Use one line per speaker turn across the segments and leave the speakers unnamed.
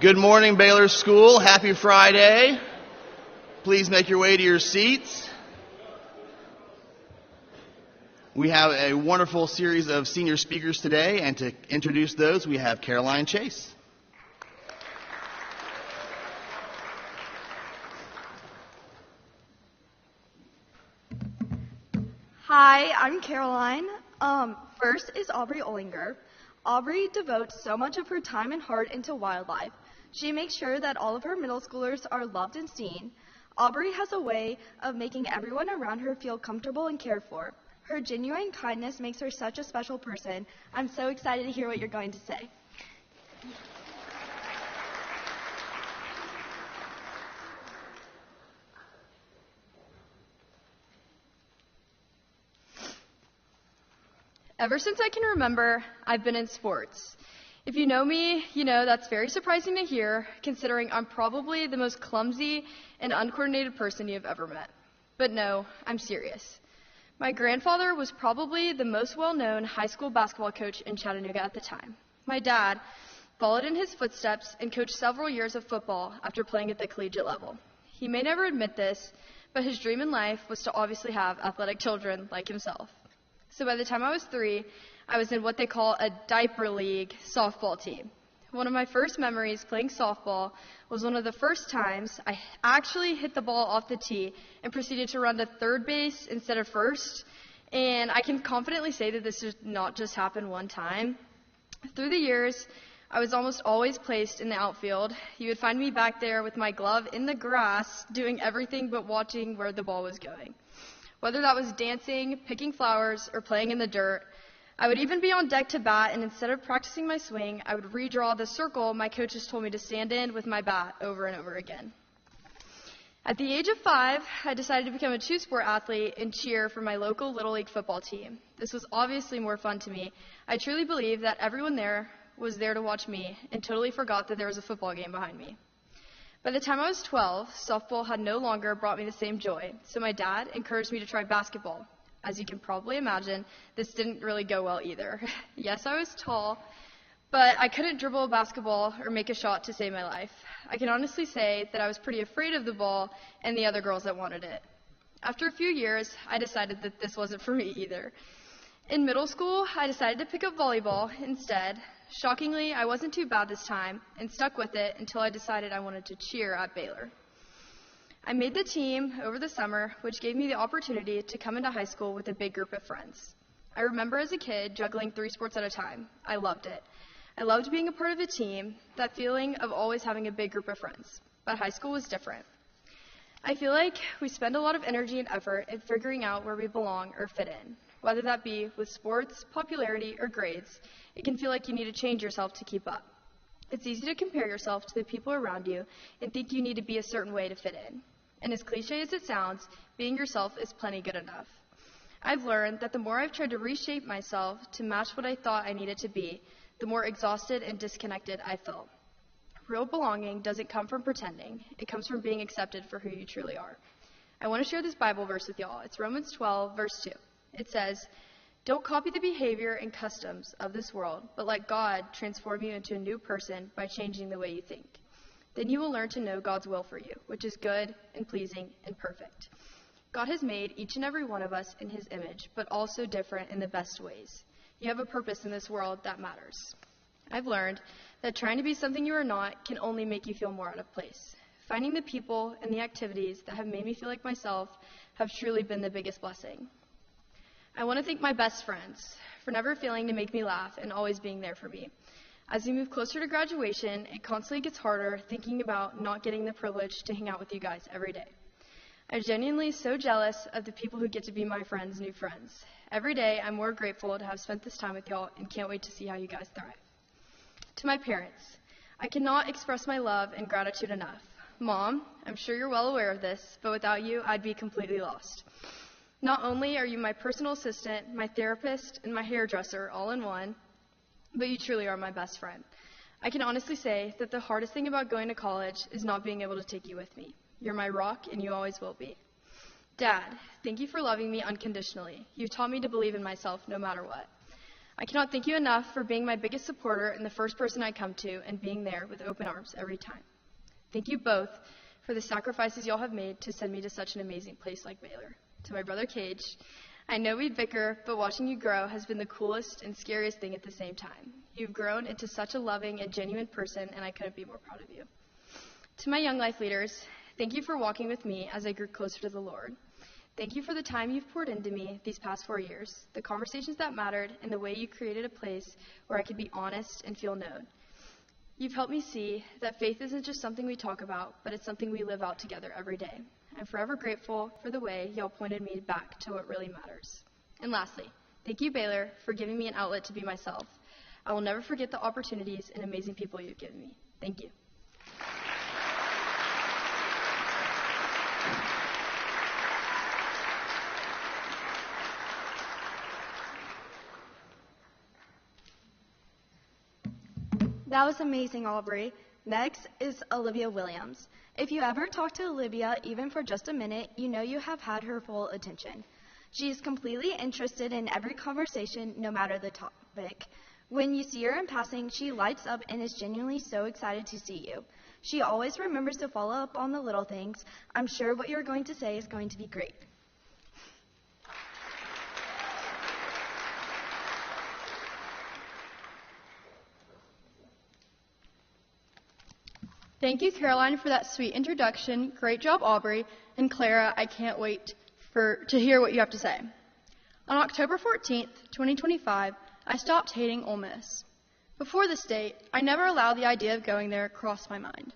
Good morning, Baylor School. Happy Friday. Please make your way to your seats. We have a wonderful series of senior speakers today, and to introduce those, we have Caroline Chase.
Hi, I'm Caroline. First is Aubrey Ollinger. Aubrey devotes so much of her time and heart into wildlife. She makes sure that all of her middle schoolers are loved and seen. Aubrey has a way of making everyone around her feel comfortable and cared for. Her genuine kindness makes her such a special person. I'm so excited to hear what you're going to say.
Ever since I can remember, I've been in sports. If you know me, you know that's very surprising to hear, considering I'm probably the most clumsy and uncoordinated person you've ever met. But no, I'm serious. My grandfather was probably the most well-known high school basketball coach in Chattanooga at the time. My dad followed in his footsteps and coached several years of football after playing at the collegiate level. He may never admit this, but his dream in life was to obviously have athletic children like himself. So by the time I was 3, I was in what they call a diaper league softball team. One of my first memories playing softball was one of the first times I actually hit the ball off the tee and proceeded to run to third base instead of first. And I can confidently say that this did not just happen one time. Through the years, I was almost always placed in the outfield. You would find me back there with my glove in the grass, doing everything but watching where the ball was going. Whether that was dancing, picking flowers, or playing in the dirt, I would even be on deck to bat, and instead of practicing my swing, I would redraw the circle my coaches told me to stand in with my bat over and over again. At the age of 5, I decided to become a two-sport athlete and cheer for my local Little League football team. This was obviously more fun to me. I truly believe that everyone there was there to watch me and totally forgot that there was a football game behind me. By the time I was 12, softball had no longer brought me the same joy, so my dad encouraged me to try basketball. As you can probably imagine, this didn't really go well either. Yes, I was tall, but I couldn't dribble a basketball or make a shot to save my life. I can honestly say that I was pretty afraid of the ball and the other girls that wanted it. After a few years, I decided that this wasn't for me either. In middle school, I decided to pick up volleyball instead. Shockingly, I wasn't too bad this time and stuck with it until I decided I wanted to cheer at Baylor. I made the team over the summer, which gave me the opportunity to come into high school with a big group of friends. I remember as a kid juggling 3 sports at a time. I loved it. I loved being a part of a team, that feeling of always having a big group of friends. But high school was different. I feel like we spend a lot of energy and effort in figuring out where we belong or fit in. Whether that be with sports, popularity, or grades, it can feel like you need to change yourself to keep up. It's easy to compare yourself to the people around you and think you need to be a certain way to fit in. And as cliche as it sounds, being yourself is plenty good enough. I've learned that the more I've tried to reshape myself to match what I thought I needed to be, the more exhausted and disconnected I felt. Real belonging doesn't come from pretending. It comes from being accepted for who you truly are. I want to share this Bible verse with y'all. It's Romans 12, verse 2. It says, "Don't copy the behavior and customs of this world, but let God transform you into a new person by changing the way you think. Then you will learn to know God's will for you, which is good and pleasing and perfect." God has made each and every one of us in his image, but also different in the best ways. You have a purpose in this world that matters. I've learned that trying to be something you are not can only make you feel more out of place. Finding the people and the activities that have made me feel like myself have truly been the biggest blessing. I want to thank my best friends for never failing to make me laugh and always being there for me. As we move closer to graduation, it constantly gets harder thinking about not getting the privilege to hang out with you guys every day. I'm genuinely so jealous of the people who get to be my friends' new friends. Every day, I'm more grateful to have spent this time with y'all and can't wait to see how you guys thrive. To my parents, I cannot express my love and gratitude enough. Mom, I'm sure you're well aware of this, but without you, I'd be completely lost. Not only are you my personal assistant, my therapist, and my hairdresser all in one, but you truly are my best friend. I can honestly say that the hardest thing about going to college is not being able to take you with me. You're my rock, and you always will be. Dad, thank you for loving me unconditionally. You've taught me to believe in myself no matter what. I cannot thank you enough for being my biggest supporter and the first person I come to and being there with open arms every time. Thank you both for the sacrifices y'all have made to send me to such an amazing place like Baylor. To my brother Cage, I know we bicker, but watching you grow has been the coolest and scariest thing at the same time. You've grown into such a loving and genuine person, and I couldn't be more proud of you. To my young life leaders, thank you for walking with me as I grew closer to the Lord. Thank you for the time you've poured into me these past 4 years, the conversations that mattered, and the way you created a place where I could be honest and feel known. You've helped me see that faith isn't just something we talk about, but it's something we live out together every day. I'm forever grateful for the way y'all pointed me back to what really matters. And lastly, thank you, Baylor, for giving me an outlet to be myself. I will never forget the opportunities and amazing people you've given me. Thank you.
That was amazing, Aubrey. Next is Olivia Williams. If you ever talk to Olivia, even for just a minute, you know you have had her full attention. She is completely interested in every conversation, no matter the topic. When you see her in passing, she lights up and is genuinely so excited to see you. She always remembers to follow up on the little things. I'm sure what you're going to say is going to be great.
Thank you, Caroline, for that sweet introduction. Great job, Aubrey. And Clara, I can't wait to hear what you have to say. On October 14th, 2025, I stopped hating Ole Miss. Before this date, I never allowed the idea of going there cross my mind.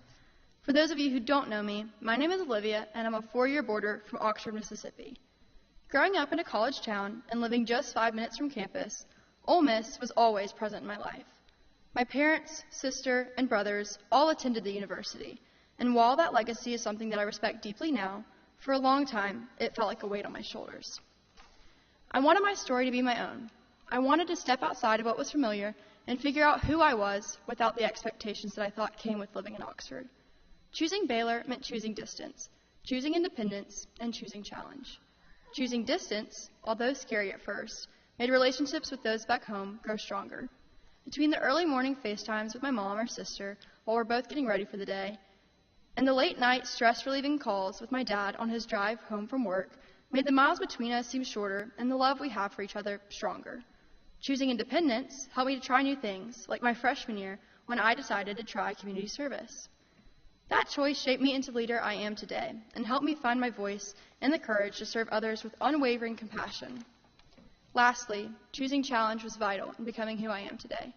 For those of you who don't know me, my name is Olivia, and I'm a 4-year boarder from Oxford, Mississippi. Growing up in a college town and living just 5 minutes from campus, Ole Miss was always present in my life. My parents, sister, and brothers all attended the university, and while that legacy is something that I respect deeply now, for a long time, it felt like a weight on my shoulders. I wanted my story to be my own. I wanted to step outside of what was familiar and figure out who I was without the expectations that I thought came with living in Oxford. Choosing Baylor meant choosing distance, choosing independence, and choosing challenge. Choosing distance, although scary at first, made relationships with those back home grow stronger. Between the early morning FaceTimes with my mom or sister while we're both getting ready for the day, and the late night stress-relieving calls with my dad on his drive home from work made the miles between us seem shorter and the love we have for each other stronger. Choosing independence helped me to try new things, like my freshman year when I decided to try community service. That choice shaped me into the leader I am today and helped me find my voice and the courage to serve others with unwavering compassion. Lastly, choosing challenge was vital in becoming who I am today.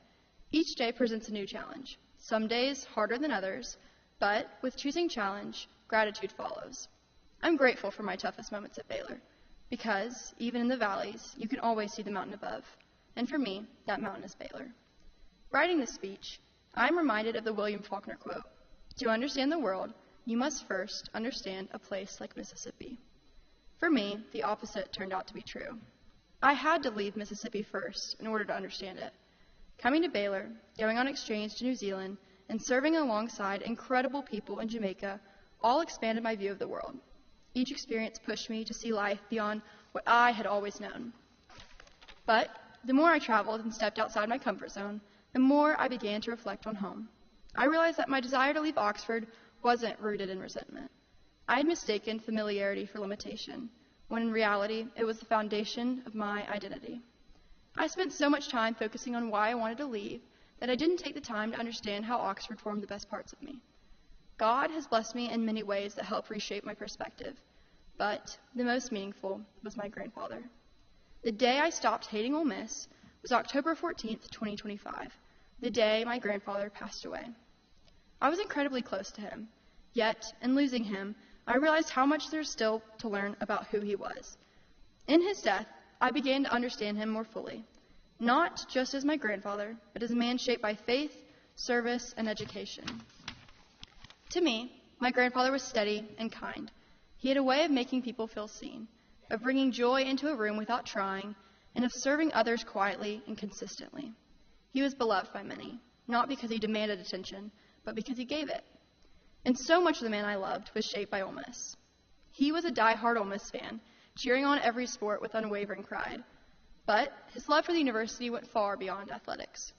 Each day presents a new challenge, some days harder than others, but with choosing challenge, gratitude follows. I'm grateful for my toughest moments at Baylor, because even in the valleys, you can always see the mountain above. And for me, that mountain is Baylor. Writing this speech, I'm reminded of the William Faulkner quote, "To understand the world, you must first understand a place like Mississippi." For me, the opposite turned out to be true. I had to leave Mississippi first in order to understand it. Coming to Baylor, going on exchange to New Zealand, and serving alongside incredible people in Jamaica all expanded my view of the world. Each experience pushed me to see life beyond what I had always known. But the more I traveled and stepped outside my comfort zone, the more I began to reflect on home. I realized that my desire to leave Oxford wasn't rooted in resentment. I had mistaken familiarity for limitation, when in reality, it was the foundation of my identity. I spent so much time focusing on why I wanted to leave that I didn't take the time to understand how Oxford formed the best parts of me. God has blessed me in many ways that help reshape my perspective, but the most meaningful was my grandfather. The day I stopped hating Ole Miss was October 14th, 2025, the day my grandfather passed away. I was incredibly close to him, yet in losing him, I realized how much there's still to learn about who he was. In his death, I began to understand him more fully, not just as my grandfather, but as a man shaped by faith, service, and education. To me, my grandfather was steady and kind. He had a way of making people feel seen, of bringing joy into a room without trying, and of serving others quietly and consistently. He was beloved by many, not because he demanded attention, but because he gave it. And so much of the man I loved was shaped by Ole Miss. He was a die-hard Ole Miss fan, cheering on every sport with unwavering pride. But his love for the university went far beyond athletics.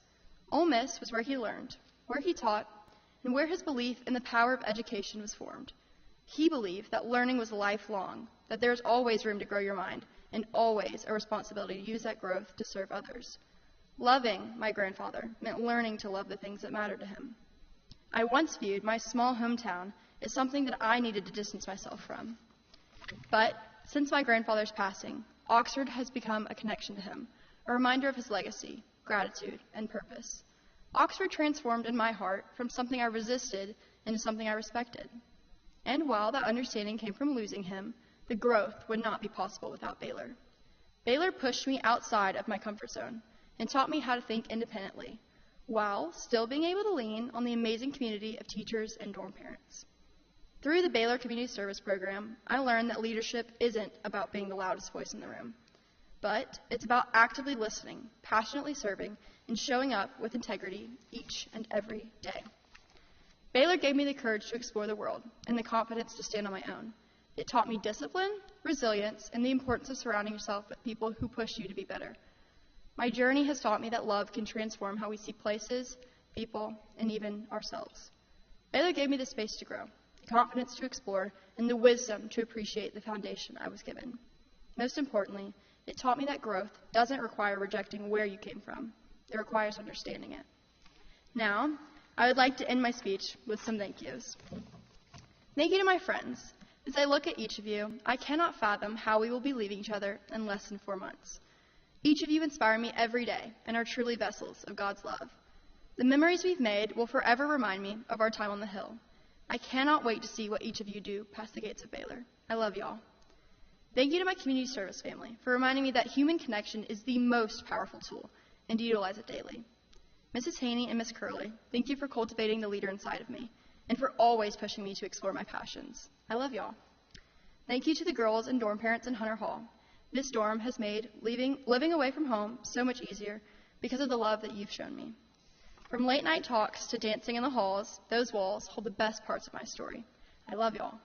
Ole Miss was where he learned, where he taught, and where his belief in the power of education was formed. He believed that learning was lifelong, that there is always room to grow your mind, and always a responsibility to use that growth to serve others. Loving my grandfather meant learning to love the things that mattered to him. I once viewed my small hometown as something that I needed to distance myself from. But since my grandfather's passing, Oxford has become a connection to him, a reminder of his legacy, gratitude, and purpose. Oxford transformed in my heart from something I resisted into something I respected. And while that understanding came from losing him, the growth would not be possible without Baylor. Baylor pushed me outside of my comfort zone and taught me how to think independently, while still being able to lean on the amazing community of teachers and dorm parents. Through the Baylor Community Service Program, I learned that leadership isn't about being the loudest voice in the room, but it's about actively listening, passionately serving, and showing up with integrity each and every day. Baylor gave me the courage to explore the world and the confidence to stand on my own. It taught me discipline, resilience, and the importance of surrounding yourself with people who push you to be better. My journey has taught me that love can transform how we see places, people, and even ourselves. Baylor gave me the space to grow, the confidence to explore, and the wisdom to appreciate the foundation I was given. Most importantly, it taught me that growth doesn't require rejecting where you came from. It requires understanding it. Now, I would like to end my speech with some thank yous. Thank you to my friends. As I look at each of you, I cannot fathom how we will be leaving each other in less than 4 months. Each of you inspire me every day and are truly vessels of God's love. The memories we've made will forever remind me of our time on the Hill. I cannot wait to see what each of you do past the gates of Baylor. I love y'all. Thank you to my community service family for reminding me that human connection is the most powerful tool and to utilize it daily. Mrs. Haney and Miss Curley, thank you for cultivating the leader inside of me and for always pushing me to explore my passions. I love y'all. Thank you to the girls and dorm parents in Hunter Hall. This dorm has made living away from home so much easier because of the love that you've shown me. From late night talks to dancing in the halls, those walls hold the best parts of my story. I love y'all.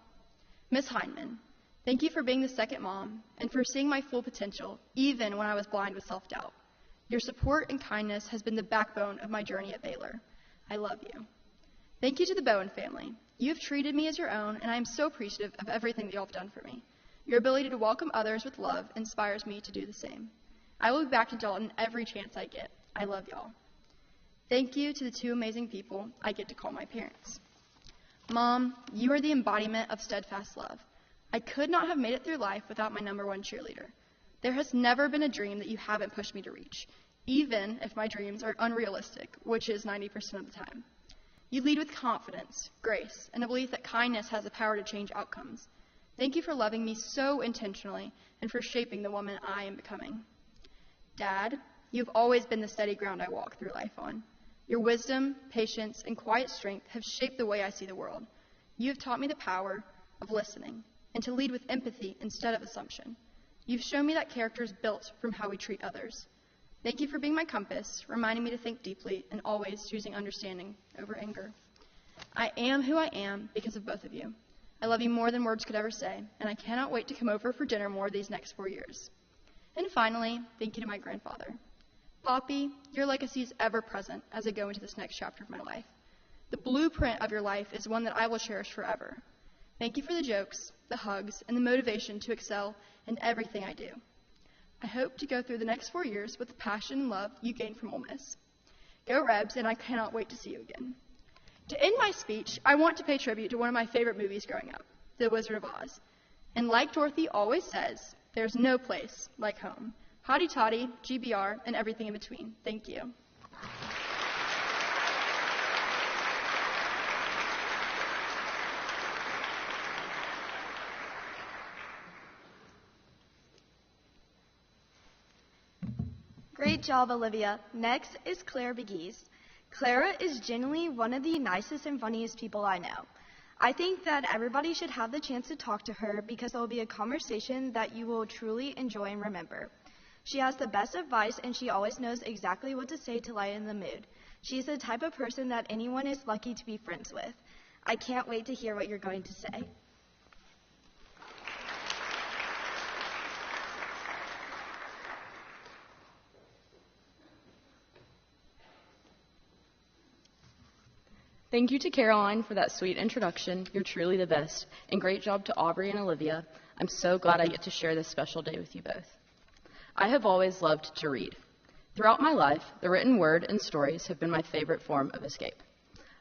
Miss Heineman, thank you for being the second mom and for seeing my full potential, even when I was blind with self-doubt. Your support and kindness has been the backbone of my journey at Baylor. I love you. Thank you to the Bowen family. You have treated me as your own, and I am so appreciative of everything that you all have done for me. Your ability to welcome others with love inspires me to do the same. I will be back to Dalton every chance I get. I love y'all. Thank you to the two amazing people I get to call my parents. Mom, you are the embodiment of steadfast love. I could not have made it through life without my number one cheerleader. There has never been a dream that you haven't pushed me to reach, even if my dreams are unrealistic, which is 90% of the time. You lead with confidence, grace, and a belief that kindness has the power to change outcomes. Thank you for loving me so intentionally and for shaping the woman I am becoming. Dad, you've always been the steady ground I walk through life on. Your wisdom, patience, and quiet strength have shaped the way I see the world. You have taught me the power of listening and to lead with empathy instead of assumption. You've shown me that character is built from how we treat others. Thank you for being my compass, reminding me to think deeply and always choosing understanding over anger. I am who I am because of both of you. I love you more than words could ever say, and I cannot wait to come over for dinner more these next 4 years. And finally, thank you to my grandfather. Poppy, your legacy is ever present as I go into this next chapter of my life. The blueprint of your life is one that I will cherish forever. Thank you for the jokes, the hugs, and the motivation to excel in everything I do. I hope to go through the next 4 years with the passion and love you gained from Ole Miss. Go Rebs, and I cannot wait to see you again. To end my speech, I want to pay tribute to one of my favorite movies growing up, The Wizard of Oz. And like Dorothy always says, there's no place like home. Hotty toddy, GBR, and everything in between. Thank you.
Great job, Olivia. Next is Clara Begues. Clara is genuinely one of the nicest and funniest people I know. I think that everybody should have the chance to talk to her because it will be a conversation that you will truly enjoy and remember. She has the best advice and she always knows exactly what to say to lighten the mood. She's the type of person that anyone is lucky to be friends with. I can't wait to hear what you're going to say.
Thank you to Caroline for that sweet introduction. You're truly the best. And great job to Aubrey and Olivia. I'm so glad I get to share this special day with you both. I have always loved to read. Throughout my life, the written word and stories have been my favorite form of escape.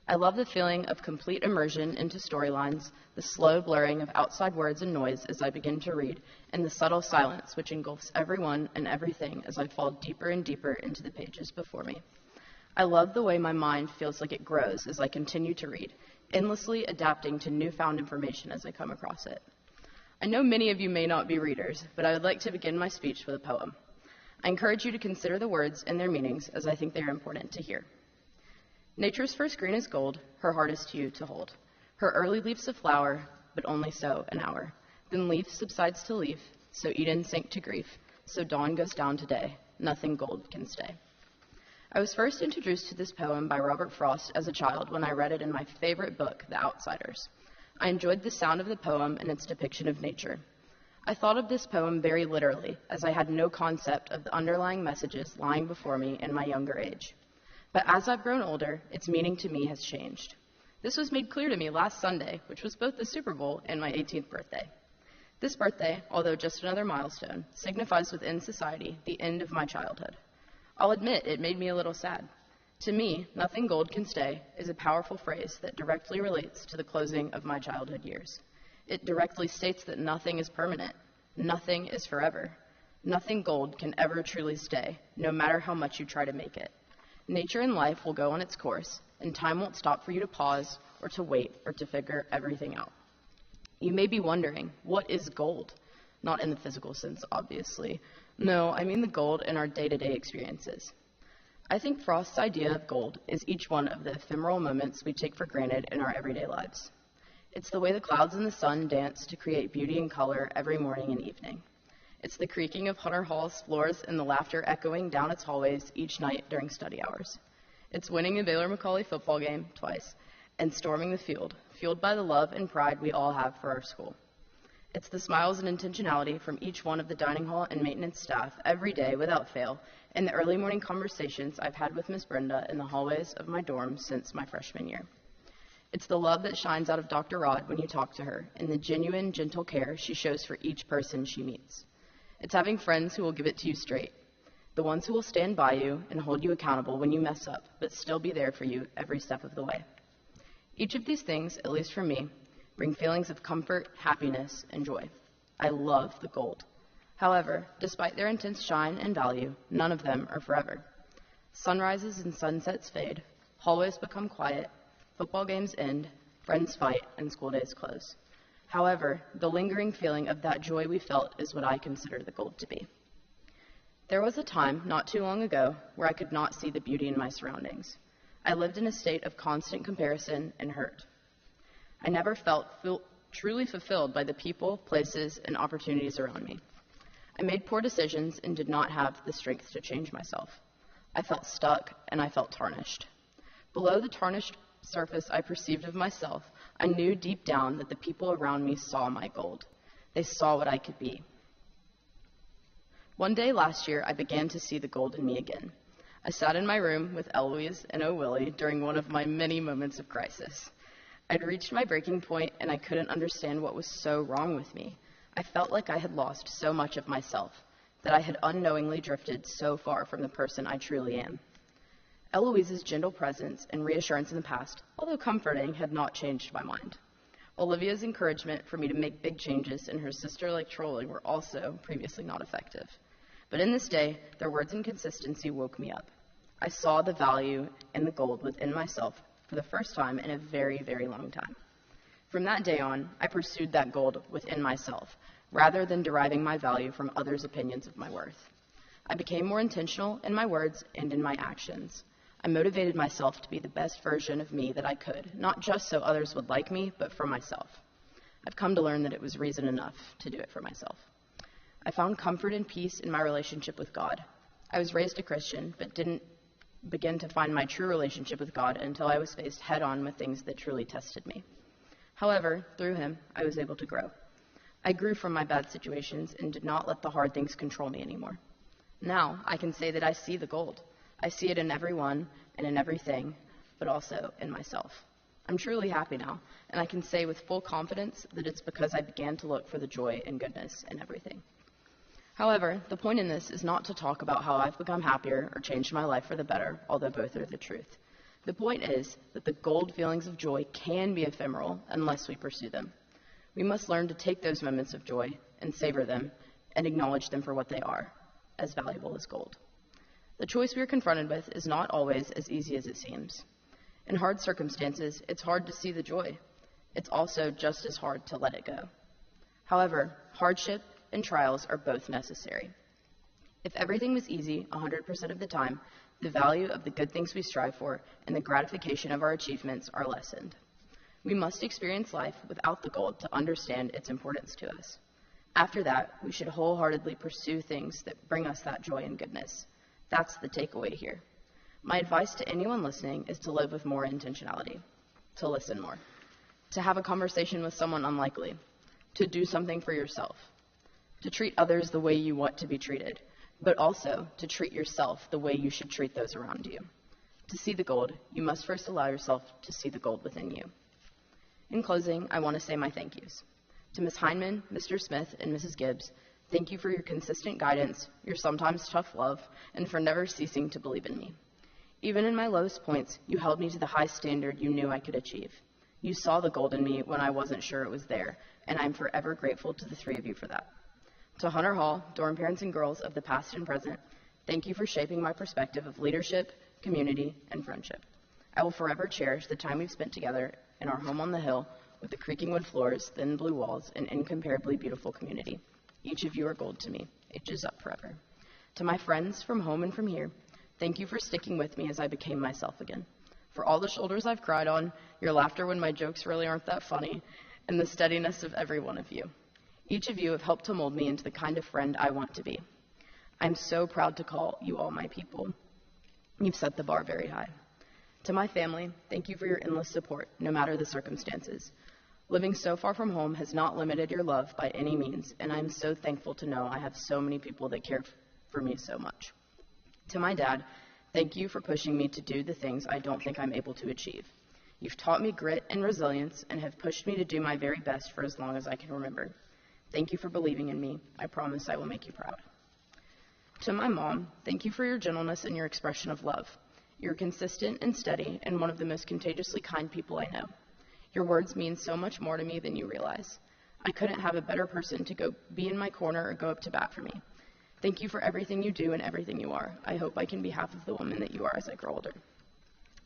I love the feeling of complete immersion into storylines, the slow blurring of outside words and noise as I begin to read, and the subtle silence which engulfs everyone and everything as I fall deeper and deeper into the pages before me. I love the way my mind feels like it grows as I continue to read, endlessly adapting to newfound information as I come across it. I know many of you may not be readers, but I would like to begin my speech with a poem. I encourage you to consider the words and their meanings as I think they are important to hear. Nature's first green is gold, her hardest hue to hold. Her early leaves a flower, but only so an hour. Then leaf subsides to leaf, so Eden sank to grief, so dawn goes down to day, nothing gold can stay. I was first introduced to this poem by Robert Frost as a child when I read it in my favorite book, The Outsiders. I enjoyed the sound of the poem and its depiction of nature. I thought of this poem very literally, as I had no concept of the underlying messages lying before me in my younger age. But as I've grown older, its meaning to me has changed. This was made clear to me last Sunday, which was both the Super Bowl and my 18th birthday. This birthday, although just another milestone, signifies within society the end of my childhood. I'll admit it made me a little sad. To me, nothing gold can stay is a powerful phrase that directly relates to the closing of my childhood years. It directly states that nothing is permanent. Nothing is forever. Nothing gold can ever truly stay, no matter how much you try to make it. Nature and life will go on its course, and time won't stop for you to pause or to wait or to figure everything out. You may be wondering, what is gold? Not in the physical sense, obviously. No, I mean the gold in our day-to-day experiences. I think Frost's idea of gold is each one of the ephemeral moments we take for granted in our everyday lives. It's the way the clouds and the sun dance to create beauty and color every morning and evening. It's the creaking of Hunter Hall's floors and the laughter echoing down its hallways each night during study hours. It's winning a Baylor Macaulay football game twice and storming the field, fueled by the love and pride we all have for our school. It's the smiles and intentionality from each one of the dining hall and maintenance staff every day without fail, and the early morning conversations I've had with Miss Brenda in the hallways of my dorm since my freshman year. It's the love that shines out of Dr. Rod when you talk to her, and the genuine, gentle care she shows for each person she meets. It's having friends who will give it to you straight, the ones who will stand by you and hold you accountable when you mess up, but still be there for you every step of the way. Each of these things, at least for me, bring feelings of comfort, happiness, and joy. I love the gold. However, despite their intense shine and value, none of them are forever. Sunrises and sunsets fade, hallways become quiet, football games end, friends fight, and school days close. However, the lingering feeling of that joy we felt is what I consider the gold to be. There was a time, not too long ago, where I could not see the beauty in my surroundings. I lived in a state of constant comparison and hurt. I never felt truly fulfilled by the people, places, and opportunities around me. I made poor decisions and did not have the strength to change myself. I felt stuck and I felt tarnished. Below the tarnished surface I perceived of myself, I knew deep down that the people around me saw my gold. They saw what I could be. One day last year, I began to see the gold in me again. I sat in my room with Eloise and Willie during one of my many moments of crisis. I'd reached my breaking point, and I couldn't understand what was so wrong with me. I felt like I had lost so much of myself, that I had unknowingly drifted so far from the person I truly am. Eloise's gentle presence and reassurance in the past, although comforting, had not changed my mind. Olivia's encouragement for me to make big changes and her sister-like trolling were also previously not effective. But in this day, their words and consistency woke me up. I saw the value and the gold within myself for the first time in a very, very long time. From that day on, I pursued that gold within myself, rather than deriving my value from others' opinions of my worth. I became more intentional in my words and in my actions. I motivated myself to be the best version of me that I could, not just so others would like me, but for myself. I've come to learn that it was reason enough to do it for myself. I found comfort and peace in my relationship with God. I was raised a Christian, but didn't begin to find my true relationship with God until I was faced head-on with things that truly tested me. However, through him, I was able to grow. I grew from my bad situations and did not let the hard things control me anymore. Now, I can say that I see the gold. I see it in everyone and in everything, but also in myself. I'm truly happy now, and I can say with full confidence that it's because I began to look for the joy and goodness in everything. However, the point in this is not to talk about how I've become happier or changed my life for the better, although both are the truth. The point is that the gold feelings of joy can be ephemeral unless we pursue them. We must learn to take those moments of joy and savor them and acknowledge them for what they are, as valuable as gold. The choice we are confronted with is not always as easy as it seems. In hard circumstances, it's hard to see the joy. It's also just as hard to let it go. However, hardship and trials are both necessary. If everything was easy 100% of the time, the value of the good things we strive for and the gratification of our achievements are lessened. We must experience life without the gold to understand its importance to us. After that, we should wholeheartedly pursue things that bring us that joy and goodness. That's the takeaway here. My advice to anyone listening is to live with more intentionality, to listen more, to have a conversation with someone unlikely, to do something for yourself, to treat others the way you want to be treated, but also to treat yourself the way you should treat those around you. To see the gold, you must first allow yourself to see the gold within you. In closing, I want to say my thank yous. To Ms. Heineman, Mr. Smith, and Mrs. Gibbs, thank you for your consistent guidance, your sometimes tough love, and for never ceasing to believe in me. Even in my lowest points, you held me to the high standard you knew I could achieve. You saw the gold in me when I wasn't sure it was there, and I'm forever grateful to the three of you for that. To Hunter Hall, dorm parents and girls of the past and present, thank you for shaping my perspective of leadership, community, and friendship. I will forever cherish the time we've spent together in our home on the hill with the creaking wood floors, thin blue walls, and incomparably beautiful community. Each of you are gold to me. Ages up forever. To my friends from home and from here, thank you for sticking with me as I became myself again. For all the shoulders I've cried on, your laughter when my jokes really aren't that funny, and the steadiness of every one of you. Each of you have helped to mold me into the kind of friend I want to be. I'm so proud to call you all my people. You've set the bar very high. To my family, thank you for your endless support, no matter the circumstances. Living so far from home has not limited your love by any means, and I'm so thankful to know I have so many people that care for me so much. To my dad, thank you for pushing me to do the things I don't think I'm able to achieve. You've taught me grit and resilience and have pushed me to do my very best for as long as I can remember. Thank you for believing in me. I promise I will make you proud. To my mom, thank you for your gentleness and your expression of love. You're consistent and steady and one of the most contagiously kind people I know. Your words mean so much more to me than you realize. I couldn't have a better person to go be in my corner or go up to bat for me. Thank you for everything you do and everything you are. I hope I can be half of the woman that you are as I grow older.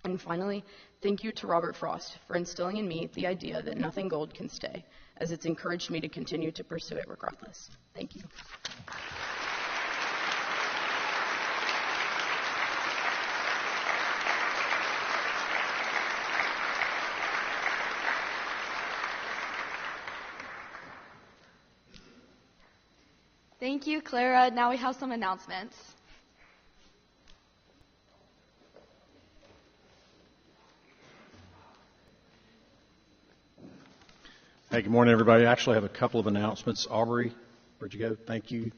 And finally, thank you to Robert Frost for instilling in me the idea that nothing gold can stay, as it's encouraged me to continue to pursue it regardless. Thank you.
Thank you, Clara. Now we have some announcements.
Hey, good morning, everybody. I actually have a couple of announcements. Aubrey, where'd you go? Thank you.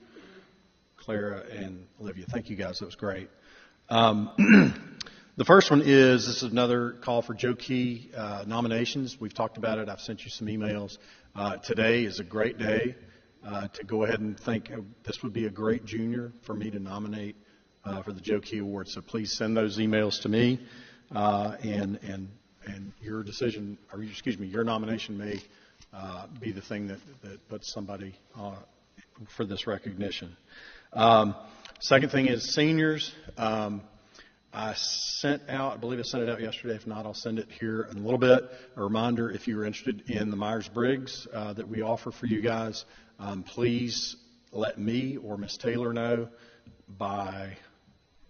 Clara and Olivia, thank you guys. That was great. The first one is, this is another call for Joe Key nominations. We've talked about it. I've sent you some emails. Today is a great day to go ahead and think this would be a great junior for me to nominate for the Joe Key Award. So please send those emails to me, and your decision, or excuse me, your nomination may be the thing that puts somebody for this recognition. Second thing is seniors. I sent out, I believe I sent it out yesterday. If not, I'll send it here in a little bit. A reminder, if you're interested in the Myers-Briggs that we offer for you guys, please let me or Miss Taylor know by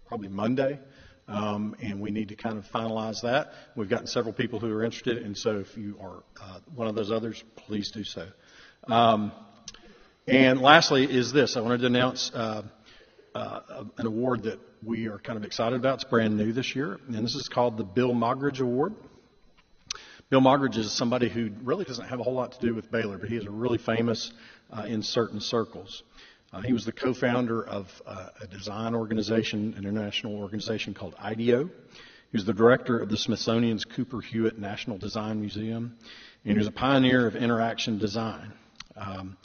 probably Monday. And we need to kind of finalize that. We've gotten several people who are interested, and so if you are one of those others, please do so. And lastly is this. I wanted to announce an award that we are kind of excited about. It's brand new this year, and this is called the Bill Moggridge Award. Bill Moggridge is somebody who really doesn't have a whole lot to do with Baylor, but he is really famous in certain circles. He was the co-founder of a design organization, an international organization called IDEO. He was the director of the Smithsonian's Cooper Hewitt National Design Museum, and he was a pioneer of interaction design. And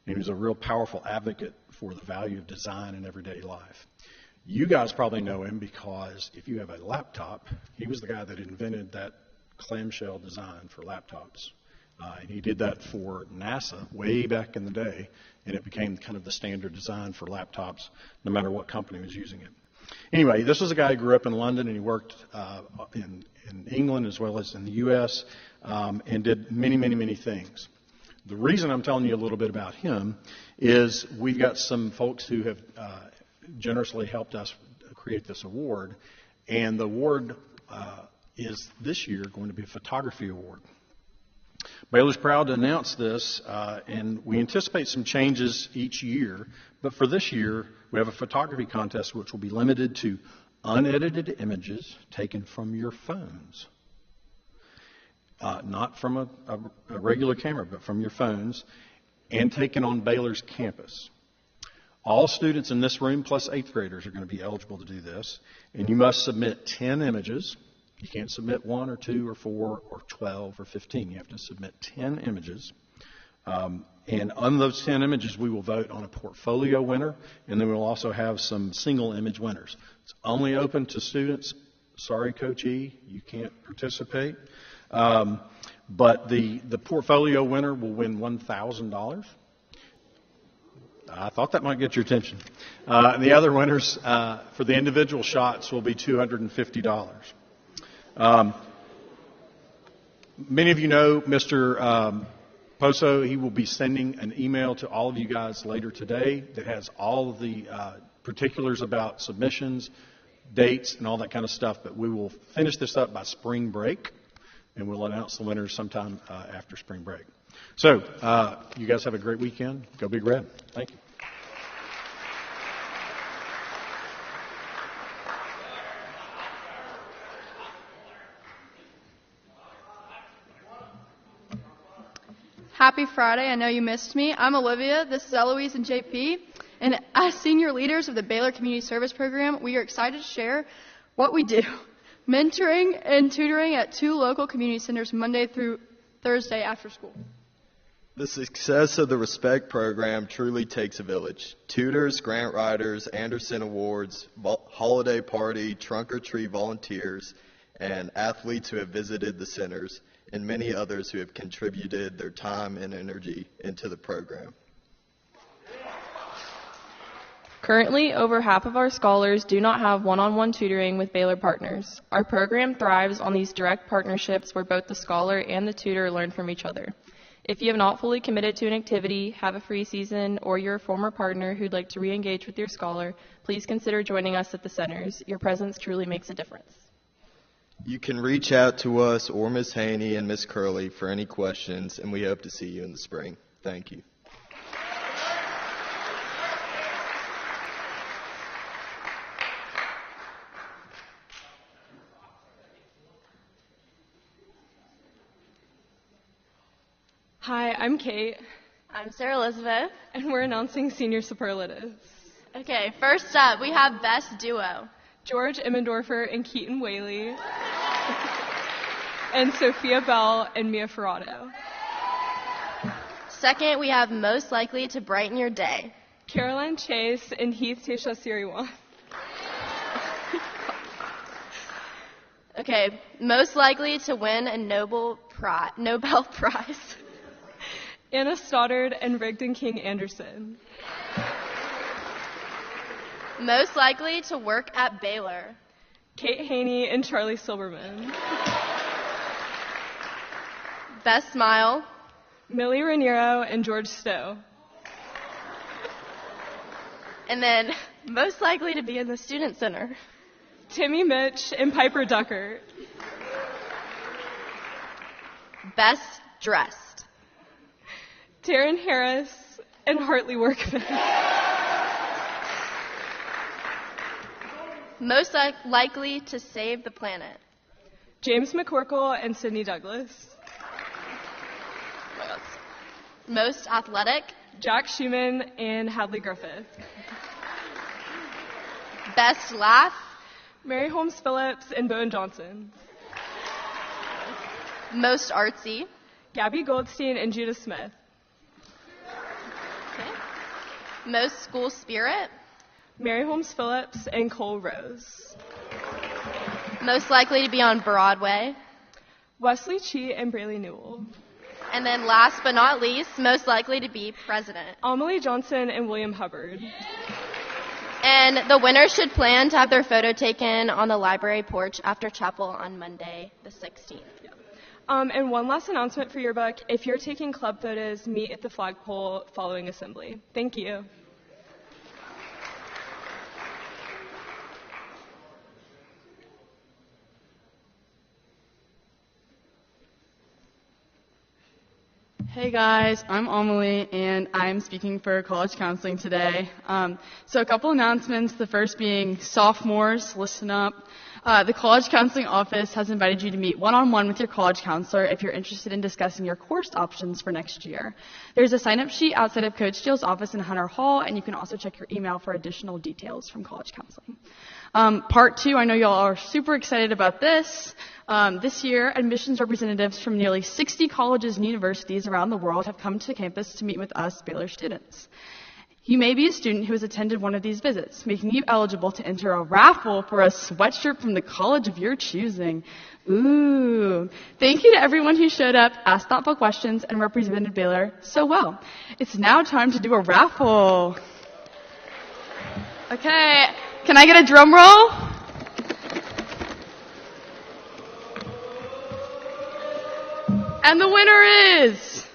he was a real powerful advocate for the value of design in everyday life. You guys probably know him because if you have a laptop, he was the guy that invented that clamshell design for laptops. And he did that for NASA way back in the day, and it became kind of the standard design for laptops, no matter what company was using it. Anyway, this was a guy who grew up in London, and he worked in England as well as in the U.S., and did many, many, many things. The reason I'm telling you a little bit about him is we've got some folks who have generously helped us create this award, and the award is this year going to be a photography award. Baylor's proud to announce this, and we anticipate some changes each year. But for this year, we have a photography contest which will be limited to unedited images taken from your phones. Not from a regular camera, but from your phones, and taken on Baylor's campus. All students in this room, plus 8th graders, are going to be eligible to do this. And you must submit 10 images. You can't submit 1 or 2 or 4 or 12 or 15. You have to submit 10 images. And on those 10 images, we will vote on a portfolio winner, and then we'll also have some single image winners. It's only open to students. Sorry, Coach E, you can't participate. But the portfolio winner will win $1,000. I thought that might get your attention. And the other winners for the individual shots will be $250. Many of you know Mr. Poso. He will be sending an email to all of you guys later today that has all of the particulars about submissions, dates, and all that kind of stuff. But we will finish this up by spring break, and we'll announce the winners sometime after spring break. So you guys have a great weekend. Go Big Red. Thank you.
Happy Friday. I know you missed me. I'm Olivia. This is Eloise and JP. And as senior leaders of the Baylor Community Service Program, we are excited to share what we do. Mentoring and tutoring at 2 local community centers Monday through Thursday after school.
The success of the Respect program truly takes a village. Tutors, grant writers, Anderson Awards, holiday party, trunk or treat volunteers, and athletes who have visited the centers, and many others who have contributed their time and energy into the program.
Currently, over half of our scholars do not have one-on-one tutoring with Baylor partners. Our program thrives on these direct partnerships where both the scholar and the tutor learn from each other. If you have not fully committed to an activity, have a free season, or you're a former partner who'd like to re-engage with your scholar, please consider joining us at the centers. Your presence truly makes a difference.
You can reach out to us or Ms. Haney and Ms. Curley for any questions, and we hope to see you in the spring. Thank you.
Hi, I'm Kate,
I'm Sarah Elizabeth.
and we're announcing senior superlatives.
Okay, first up, we have Best Duo.
George Immendorfer and Keaton Whaley, and Sophia Bell and Mia Ferrato.
Second, we have Most Likely to Brighten Your Day.
Caroline Chase and Heath Tesha Siriwan.
Okay, Most Likely to Win a Nobel Prize.
Anna Stoddard and Rigdon King Anderson.
Most Likely to Work at Baylor.
Kate Haney and Charlie Silberman.
Best Smile.
Millie Raniero and George Stowe.
And then Most Likely to Be in the Student Center.
Timmy Mitch and Piper Ducker.
Best Dressed.
Taryn Harris and Hartley Workman.
Most Likely to Save the Planet.
James McCorkle and Sydney Douglas.
Most Athletic.
Jack Schumann and Hadley Griffith.
Best Laugh.
Mary Holmes Phillips and Bowen Johnson.
Most artsy.
Gabby Goldstein and Judah Smith.
Okay. Most school spirit.
Mary Holmes Phillips and Cole Rose.
Most likely to be on Broadway.
Wesley Cheat and Braylee Newell.
And then last but not least, most likely to be president.
Amelie Johnson and William Hubbard.
And the winners should plan to have their photo taken on the library porch after chapel on Monday, the 16th.
And one last announcement for Yearbook. If you're taking club photos, meet at the flagpole following assembly. Thank you.
Hey guys, I'm Amelie, and I'm speaking for college counseling today. So a couple announcements, the first being sophomores, listen up. The college counseling office has invited you to meet one-on-one with your college counselor if you're interested in discussing your course options for next year. There's a sign-up sheet outside of Coach Steele's office in Hunter Hall, and you can also check your email for additional details from college counseling. Part 2, I know y'all are super excited about this. This year, admissions representatives from nearly 60 colleges and universities around the world have come to campus to meet with us Baylor students. You may be a student who has attended one of these visits, making you eligible to enter a raffle for a sweatshirt from the college of your choosing. Ooh. Thank you to everyone who showed up, asked thoughtful questions, and represented Baylor so well. It's now time to do a raffle. Okay, can I get a drum roll? And the winner is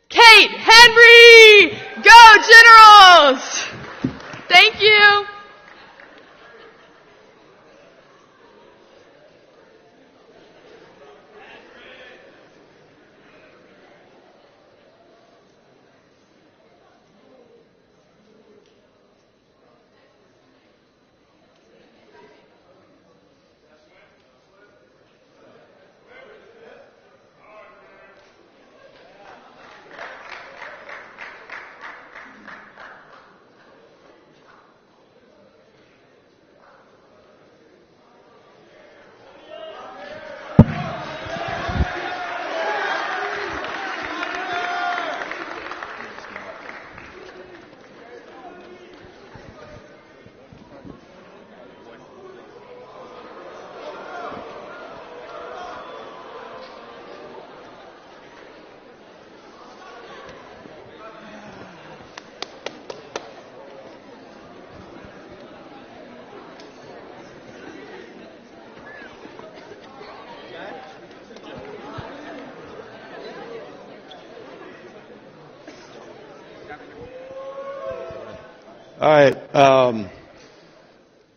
Kate Henry! Go Generals! Thank you.
All right.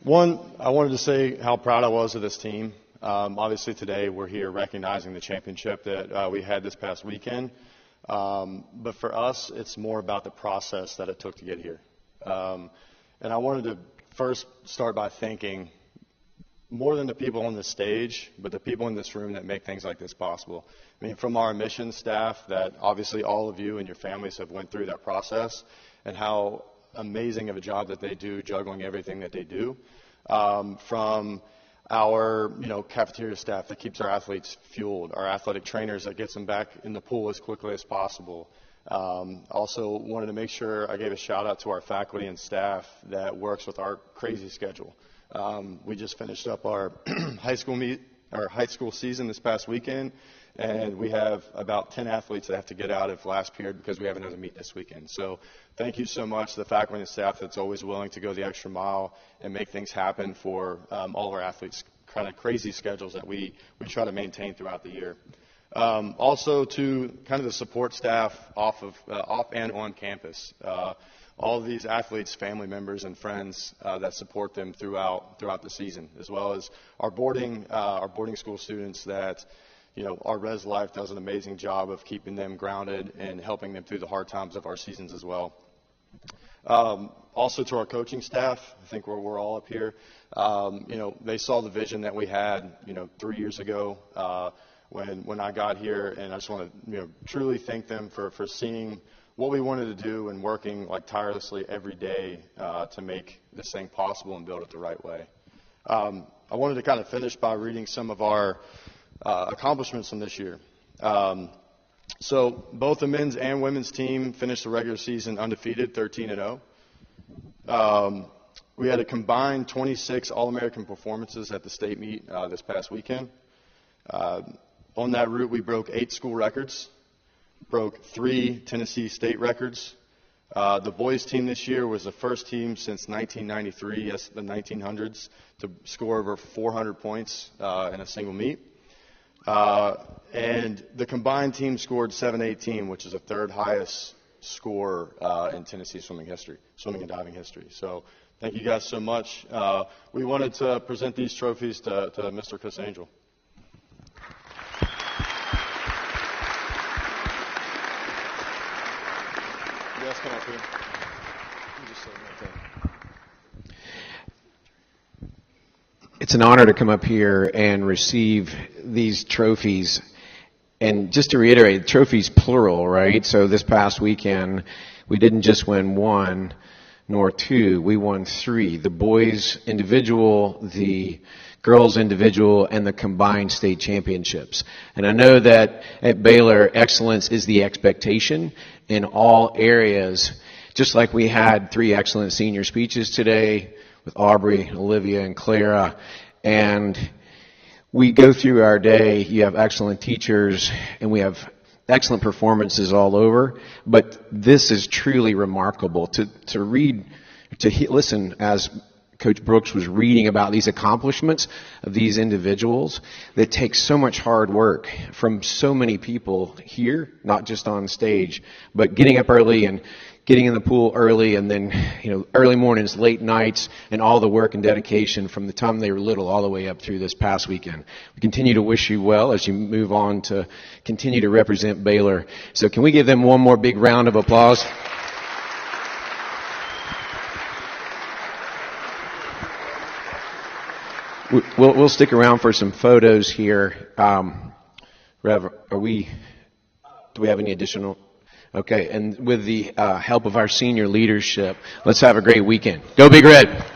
One, I wanted to say how proud I was of this team. Obviously, today we're here recognizing the championship that we had this past weekend. But for us, it's more about the process that it took to get here. And I wanted to first start by thanking more than the people on the stage, but the people in this room that make things like this possible. I mean, from our admissions staff that obviously all of you and your families have went through that process, and how amazing of a job that they do juggling everything that they do. From our cafeteria staff that keeps our athletes fueled, our athletic trainers that gets them back in the pool as quickly as possible. Also wanted to make sure I gave a shout out to our faculty and staff that works with our crazy schedule. We just finished up our high school season this past weekend, and we have about 10 athletes that have to get out of last period because we have another meet this weekend. So thank you so much to the faculty and staff that's always willing to go the extra mile and make things happen for all of our athletes' kind of crazy schedules that we try to maintain throughout the year. Also to kind of the support staff off and on campus. All of these athletes, family members, and friends that support them throughout the season, as well as our boarding school students that, our Res Life does an amazing job of keeping them grounded and helping them through the hard times of our seasons as well. Also to our coaching staff, I think we're all up here. They saw the vision that we had, 3 years ago when I got here, and I just want to, truly thank them for seeing what we wanted to do and working like tirelessly every day to make this thing possible and build it the right way. I wanted to kind of finish by reading some of our accomplishments from this year. So both the men's and women's team finished the regular season undefeated, 13-0. We had a combined 26 All-American performances at the state meet this past weekend. On that route, we broke 8 school records, broke 3 Tennessee state records. The boys team this year was the first team since 1993, yes, the 1900s, to score over 400 points in a single meet. And the combined team scored 718, which is the third highest score in Tennessee swimming and diving history. So thank you guys so much. We wanted to present these trophies to Mr. Chris Angel. You guys come up here. You just sit right there.
It's an honor to come up here and receive these trophies. And just to reiterate, trophies plural, right? So this past weekend, we didn't just win 1 nor 2, we won 3. The boys individual, the girls individual, and the combined state championships. And I know that at Baylor, excellence is the expectation in all areas. Just like we had 3 excellent senior speeches today with Aubrey, Olivia, and Clara. And we go through our day, you have excellent teachers, and we have excellent performances all over. But this is truly remarkable to listen as Coach Brooks was reading about these accomplishments of these individuals that take so much hard work from so many people here, not just on stage, but getting up early and getting in the pool early, and then, early mornings, late nights, and all the work and dedication from the time they were little all the way up through this past weekend. We continue to wish you well as you move on to continue to represent Baylor. So can we give them one more big round of applause? We'll stick around for some photos here. Rev, do we have any additional? Okay, and with the help of our senior leadership, let's have a great weekend. Go Big Red!